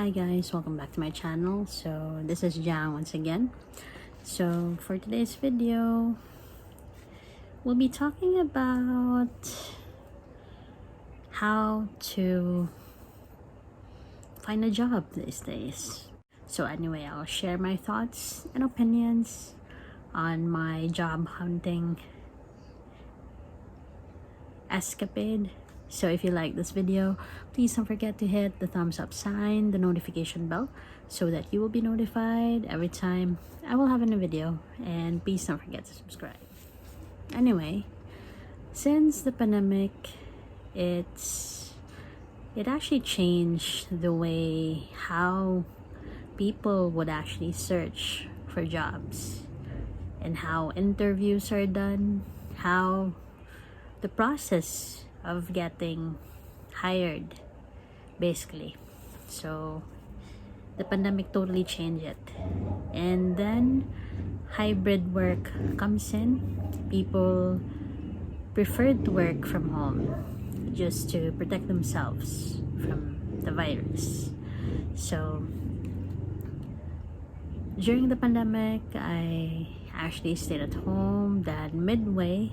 Hi guys, welcome back to my channel. So this is Jang once again. So for today's video, we'll be talking about how to find a job these days. So anyway, I'll share my thoughts and opinions on my job hunting escapade. So if you like this video, please don't forget to hit the thumbs up sign, the notification bell, so that you will be notified every time I will have a new video. And please don't forget to subscribe. Anyway, since the pandemic, it actually changed the way how people would actually search for jobs and how interviews are done, how the process of getting hired, basically. So the pandemic totally changed it, and then hybrid work comes in. People preferred to work from home just to protect themselves from the virus. So during the pandemic, I actually stayed at home. Then midway,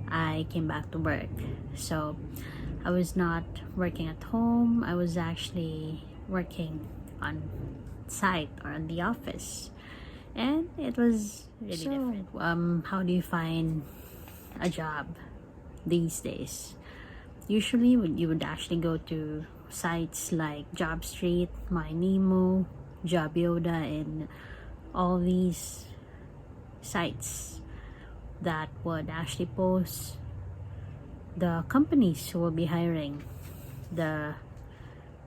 I came back to work. So I was not working at home. I was actually working on site or in the office, and it was really different. How do you find a job these days? Usually you would actually go to sites like Job Street, My Nemo, Job Yoda, and all these sites that would actually post the companies who will be hiring, the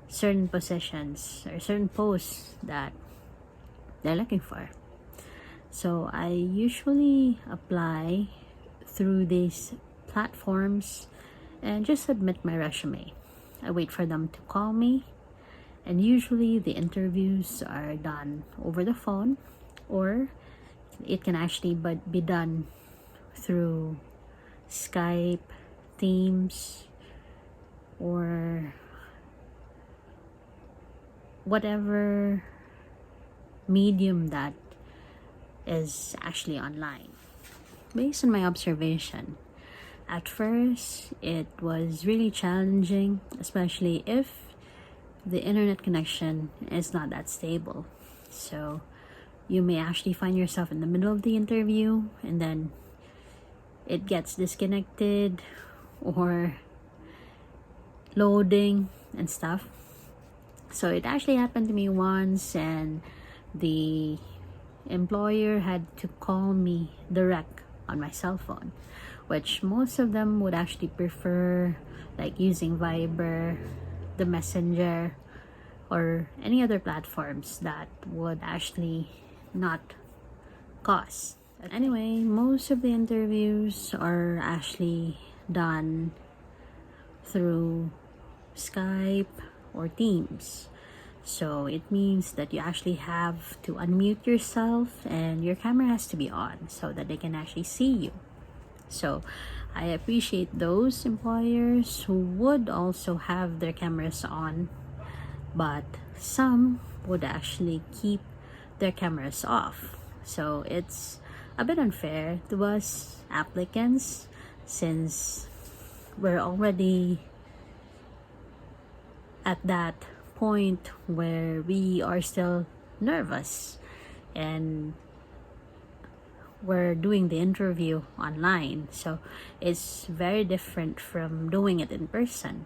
certain positions or certain posts that they're looking for. So I usually apply through these platforms and just submit my resume. I wait for them to call me, and usually the interviews are done over the phone, or it can actually be done through Skype, Teams, or whatever medium that is actually online. Based on my observation, at first it was really challenging, especially if the internet connection is not that stable. So you may actually find yourself in the middle of the interview and then it gets disconnected or loading and stuff. So it actually happened to me once, and the employer had to call me direct on my cell phone, which most of them would actually prefer like using Viber, the Messenger, or any other platforms that would actually not cost. Anyway, most of the interviews are actually done through Skype or Teams. So it means that you actually have to unmute yourself and your camera has to be on so that they can actually see you. So I appreciate those employers who would also have their cameras on, but some would actually keep their cameras off. So it's a bit unfair to us applicants, since we're already at that point where we are still nervous and we're doing the interview online. So it's very different from doing it in person,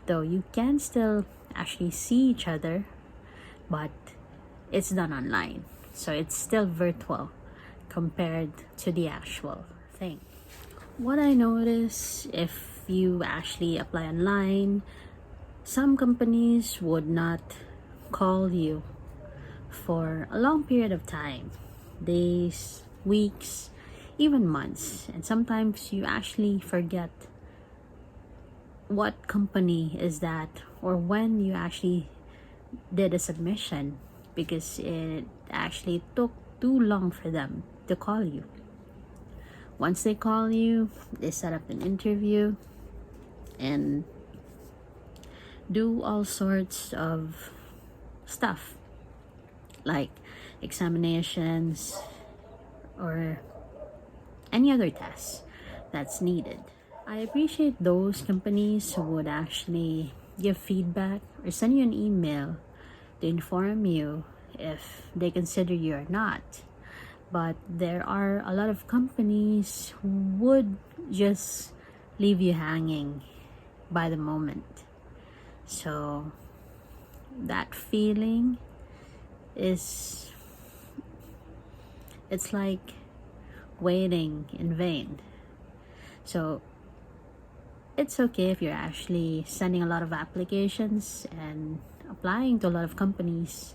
though you can still actually see each other, but it's done online, so it's still virtual compared to the actual thing. What I notice, if you actually apply online, some companies would not call you for a long period of time, days, weeks, even months, and sometimes you actually forget what company is that or when you actually did a submission, because it actually took too long for them to call you. Once they call you, they set up an interview and do all sorts of stuff like examinations or any other tests that's needed. I appreciate those companies who would actually give feedback or send you an email to inform you if they consider you or not. But there are a lot of companies who would just leave you hanging by the moment. So that feeling is, it's like waiting in vain. So it's okay if you're actually sending a lot of applications and applying to a lot of companies,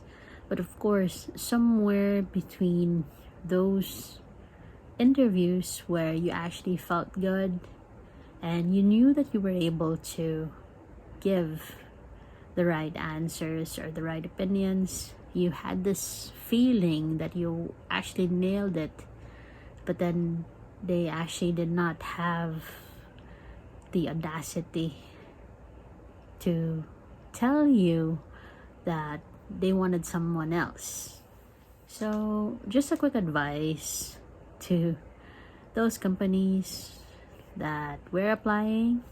but of course somewhere between those interviews where you actually felt good and you knew that you were able to give the right answers or the right opinions, you had this feeling that you actually nailed it, but then they actually did not have the audacity to tell you that they wanted someone else. So just a quick advice to those companies that we're applying.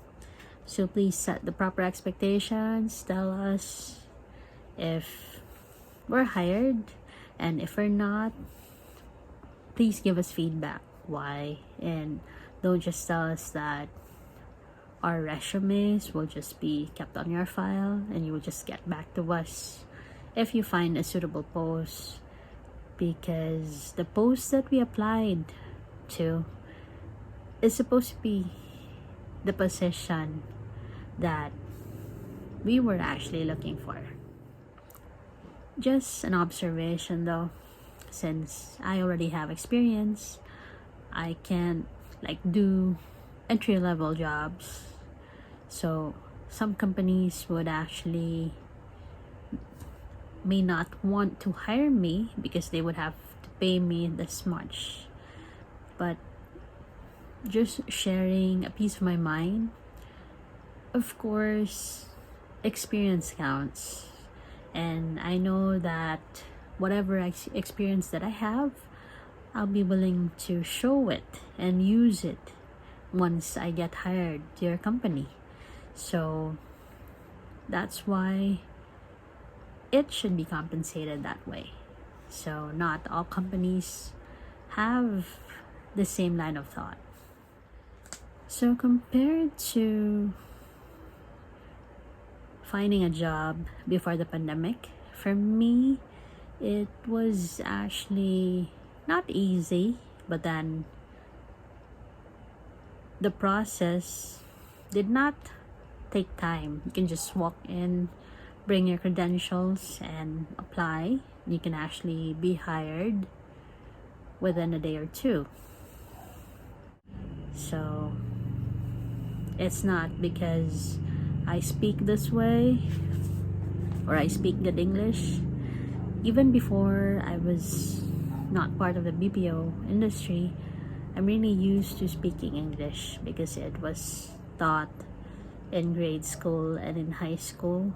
So please set the proper expectations. Tell us if we're hired, and if we're not, please give us feedback why, and don't just tell us that our resumes will just be kept on your file and you will just get back to us if you find a suitable post, because the post that we applied to is supposed to be the position that we were actually looking for. Just an observation though, since I already have experience, I can't like do entry-level jobs. So some companies would actually may not want to hire me because they would have to pay me this much. But just sharing a piece of my mind, of course experience counts, and I know that whatever experience that I have, I'll be willing to show it and use it once I get hired to your company. So that's why it should be compensated that way. So not all companies have the same line of thought. So compared to finding a job before the pandemic, for me it was actually not easy, but then the process did not take time. You can just walk in, bring your credentials and apply. You can actually be hired within a day or two. So it's not because I speak this way or I speak good English. Even before I was not part of the BPO industry, I'm really used to speaking English because it was taught in grade school and in high school.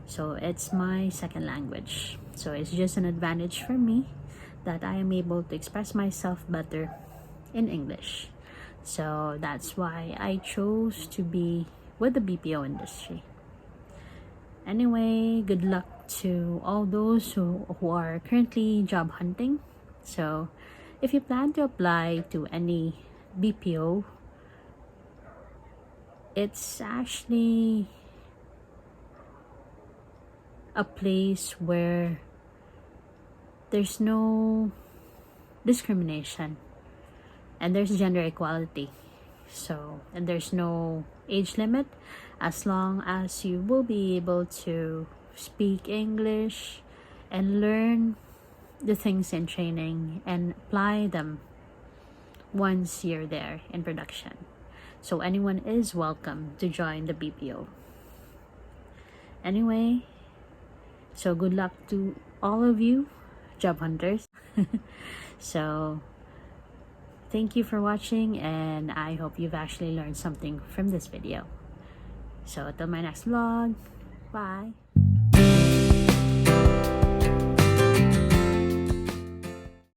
So it's my second language. So it's just an advantage for me that I am able to express myself better in English. So that's why I chose to be with the BPO industry. Anyway, good luck to all those who are currently job hunting. So if you plan to apply to any BPO, it's actually a place where there's no discrimination and there's gender equality. So, and there's no age limit, as long as you will be able to speak English and learn the things in training and apply them once you're there in production. So anyone is welcome to join the BPO. Anyway, so good luck to all of you job hunters. So thank you for watching, and I hope you've actually learned something from this video. So till my next vlog, bye.